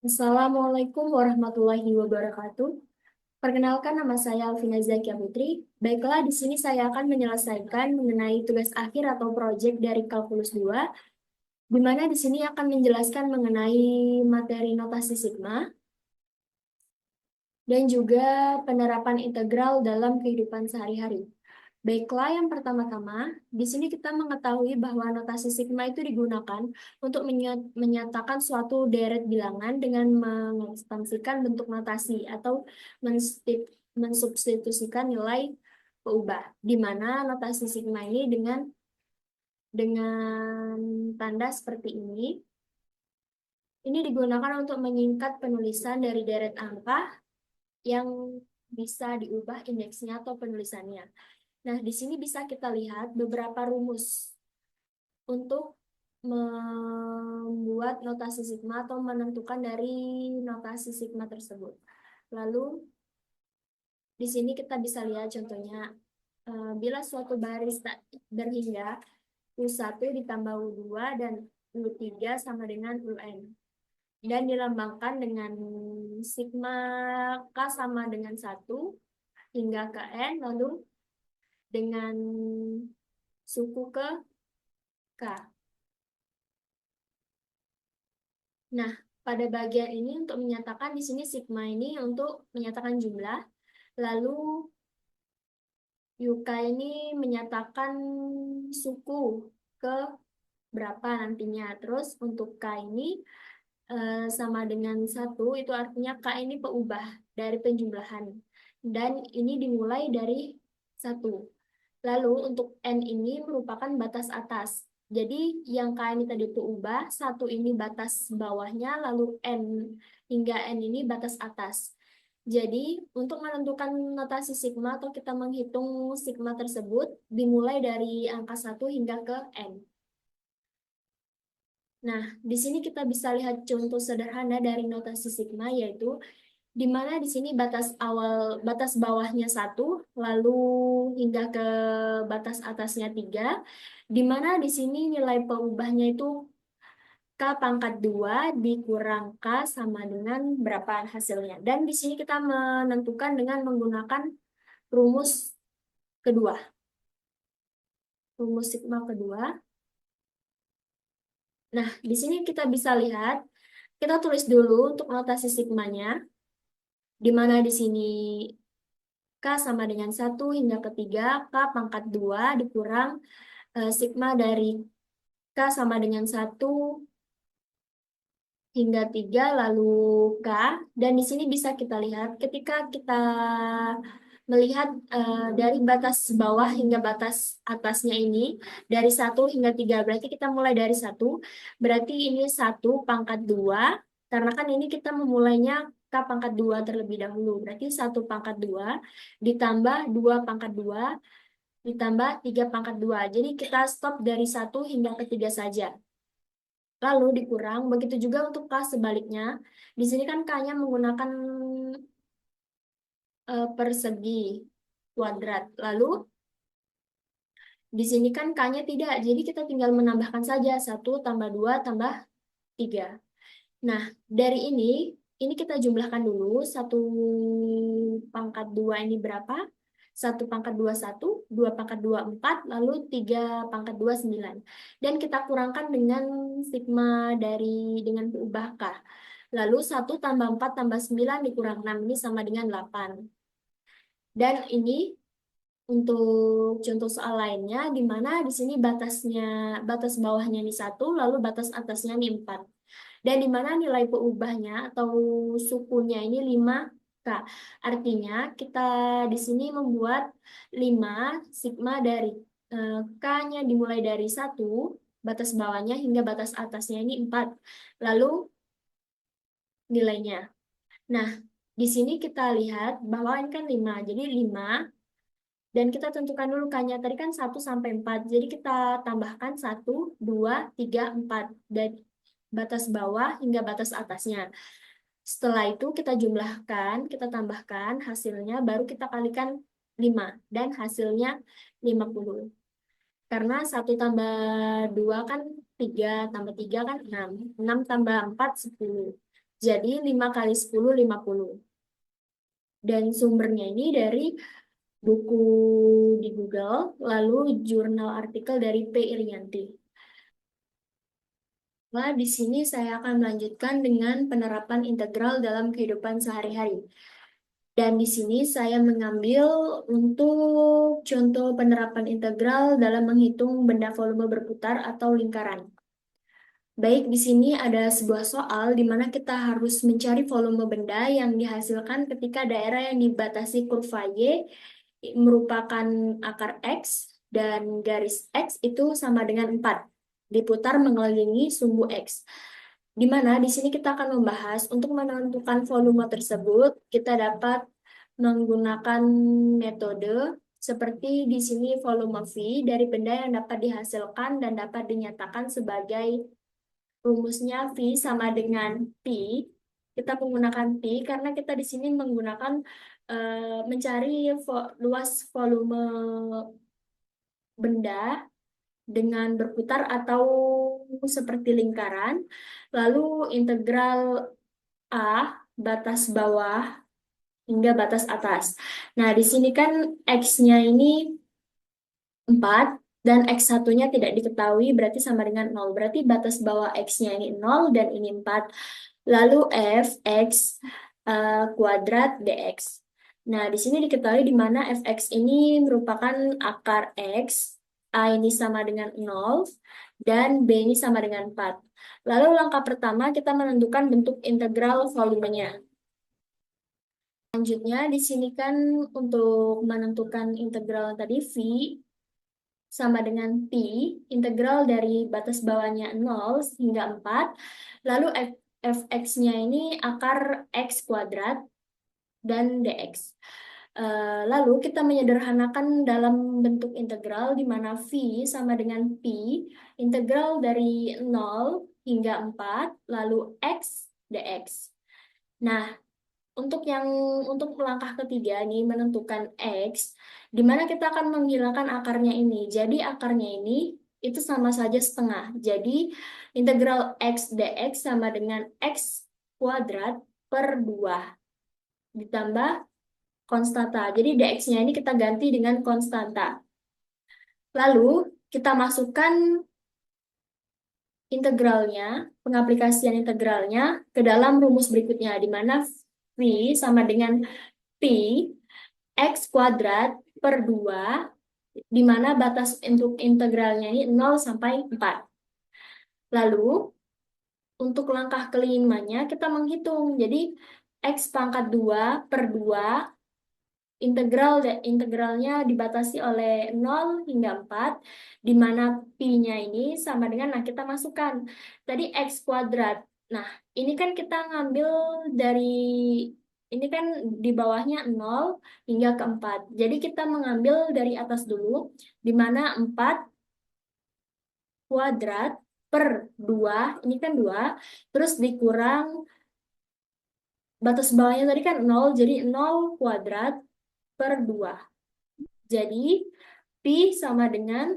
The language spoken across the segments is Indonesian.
Assalamualaikum warahmatullahi wabarakatuh. Perkenalkan, nama saya Alvina Zakia Putri. Baiklah, di sini saya akan menyelesaikan mengenai tugas akhir atau proyek dari Kalkulus 2, di mana di sini akan menjelaskan mengenai materi notasi sigma dan juga penerapan integral dalam kehidupan sehari-hari. Baiklah, yang pertama-tama, di sini kita mengetahui bahwa notasi sigma itu digunakan untuk menyatakan suatu deret bilangan dengan mengekspansikan bentuk notasi atau mensubstitusikan nilai peubah, di mana notasi sigma ini dengan tanda seperti ini digunakan untuk menyingkat penulisan dari deret angka yang bisa diubah indeksnya atau penulisannya. Nah, di sini bisa kita lihat beberapa rumus untuk membuat notasi sigma atau menentukan dari notasi sigma tersebut. Lalu, di sini kita bisa lihat contohnya, bila suatu baris berhingga U1 ditambah U2 dan U3 sama dengan UN. Dan dilambangkan dengan sigma K sama dengan 1 hingga ke N, lalu dengan suku ke K. Nah, pada bagian ini untuk menyatakan di sini sigma ini untuk menyatakan jumlah, lalu Yuka ini menyatakan suku ke berapa nantinya. Terus untuk K ini sama dengan 1, itu artinya K ini peubah dari penjumlahan. Dan ini dimulai dari 1. Lalu untuk N ini merupakan batas atas. Jadi yang K ini tadi peubah, 1 ini batas bawahnya, lalu N hingga N ini batas atas. Jadi untuk menentukan notasi sigma atau kita menghitung sigma tersebut dimulai dari angka 1 hingga ke N. Nah, di sini kita bisa lihat contoh sederhana dari notasi sigma, yaitu di mana di sini batas bawahnya 1, lalu hingga ke batas atasnya 3, di mana di sini nilai peubahnya itu K pangkat 2 dikurang K sama dengan berapa hasilnya. Dan di sini kita menentukan dengan menggunakan rumus kedua, rumus sigma kedua. Nah, di sini kita bisa lihat, kita tulis dulu untuk notasi sigmanya, di mana di sini K sama dengan 1 hingga ketiga, K pangkat 2 dikurang sigma dari K sama dengan 1 hingga 3 lalu K. Dan di sini bisa kita lihat ketika kita melihat dari batas bawah hingga batas atasnya ini, dari 1 hingga 3, berarti kita mulai dari 1, berarti ini 1 pangkat 2, karena kan ini kita memulainya K pangkat 2 terlebih dahulu, berarti 1 pangkat 2 ditambah 2 pangkat 2 ditambah 3 pangkat 2. Jadi kita stop dari 1 hingga ke 3 saja. Lalu dikurang, begitu juga untuk K sebaliknya. Di sini kan K-nya menggunakan persegi kuadrat. Lalu di sini kan K-nya tidak, jadi kita tinggal menambahkan saja 1 tambah 2 tambah 3. Nah, dari ini kita jumlahkan dulu. 1 pangkat 2 ini berapa? 1 pangkat 2 1, 2 pangkat 2 4, lalu 3 pangkat 2 9. Dan kita kurangkan dengan sigma dengan ubah K. Lalu 1 tambah 4 tambah 9 dikurang 6, ini sama dengan 8. Dan ini untuk contoh soal lainnya, di mana di sini batas bawahnya ini 1, lalu batas atasnya ini 4. Dan di mana nilai peubahnya atau sukunya ini 5K. Artinya kita di sini membuat 5 sigma dari K-nya dimulai dari 1, batas bawahnya hingga batas atasnya ini 4. Lalu nilainya. Nah, di sini kita lihat bahwa ini kan 5, jadi 5. Dan kita tentukan dulu K-nya. Tadi kan 1 sampai 4. Jadi kita tambahkan 1, 2, 3, 4. Dari batas bawah hingga batas atasnya. Setelah itu kita jumlahkan, kita tambahkan hasilnya, baru kita kalikan 5. Dan hasilnya 50. Karena 1 tambah 2 kan 3, tambah 3 kan 6. 6 tambah 4, 10. Jadi 5 kali 10, 50. Dan sumbernya ini dari buku di Google, lalu jurnal artikel dari P. Irianti. Nah, di sini saya akan melanjutkan dengan penerapan integral dalam kehidupan sehari-hari. Dan di sini saya mengambil untuk contoh penerapan integral dalam menghitung benda volume berputar atau lingkaran. Baik, di sini ada sebuah soal di mana kita harus mencari volume benda yang dihasilkan ketika daerah yang dibatasi kurva Y merupakan akar X dan garis X itu sama dengan 4 diputar mengelilingi sumbu X. Di mana di sini kita akan membahas untuk menentukan volume tersebut, kita dapat menggunakan metode seperti di sini volume V dari benda yang dapat dihasilkan dan dapat dinyatakan sebagai rumusnya V sama dengan P. Kita menggunakan P karena kita di sini menggunakan mencari luas volume benda dengan berputar atau seperti lingkaran. Lalu integral A batas bawah hingga batas atas. Nah, di sini kan X-nya ini 4 dan X1-nya tidak diketahui berarti sama dengan 0. Berarti batas bawah X-nya ini 0 dan ini 4. Lalu f x kuadrat dx. Nah, di sini diketahui di mana fx ini merupakan akar x, a ini sama dengan 0, dan b ini sama dengan 4. Lalu langkah pertama kita menentukan bentuk integral volumenya. Selanjutnya, di sini kan untuk menentukan integral tadi V sama dengan Pi, integral dari batas bawahnya 0 hingga 4, lalu fx-nya ini akar x kuadrat dan dx. Lalu kita menyederhanakan dalam bentuk integral di mana V sama dengan Pi, integral dari 0 hingga 4, lalu x dx. Nah, untuk langkah ketiga nih menentukan x, di mana kita akan menghilangkan akarnya ini. Jadi akarnya ini itu sama saja setengah. Jadi integral x dx sama dengan x kuadrat per 2 ditambah konstanta. Jadi dx-nya ini kita ganti dengan konstanta. Lalu kita masukkan integralnya, pengaplikasian integralnya ke dalam rumus berikutnya, di mana V sama dengan P X kuadrat per 2, di mana batas untuk integralnya ini 0 sampai 4. Lalu, untuk langkah kelimanya kita menghitung. Jadi, X pangkat 2 per 2, integralnya dibatasi oleh 0 hingga 4, di mana Pi-nya ini sama dengan, nah kita masukkan. Tadi X kuadrat. Nah, ini kan kita ngambil dari ini kan di bawahnya 0 hingga ke 4. Jadi kita mengambil dari atas dulu, di mana 4 kuadrat per 2, ini kan 2, terus dikurang batas bawahnya tadi kan 0, jadi 0 kuadrat per 2. Jadi Pi sama dengan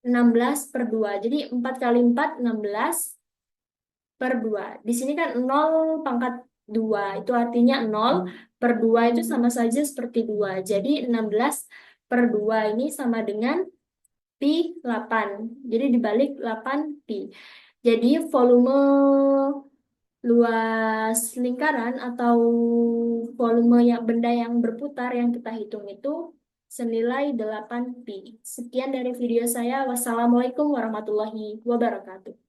16 per 2. Jadi 4 kali 4, 16 per 2. Di sini kan 0 pangkat 2, itu artinya 0 per 2 itu sama saja seperti 2. Jadi 16 per 2 ini sama dengan Pi 8. Jadi dibalik 8 Pi. Jadi volume luas lingkaran atau volume yang benda yang berputar yang kita hitung itu senilai 8 Pi. Sekian dari video saya. Wassalamualaikum warahmatullahi wabarakatuh.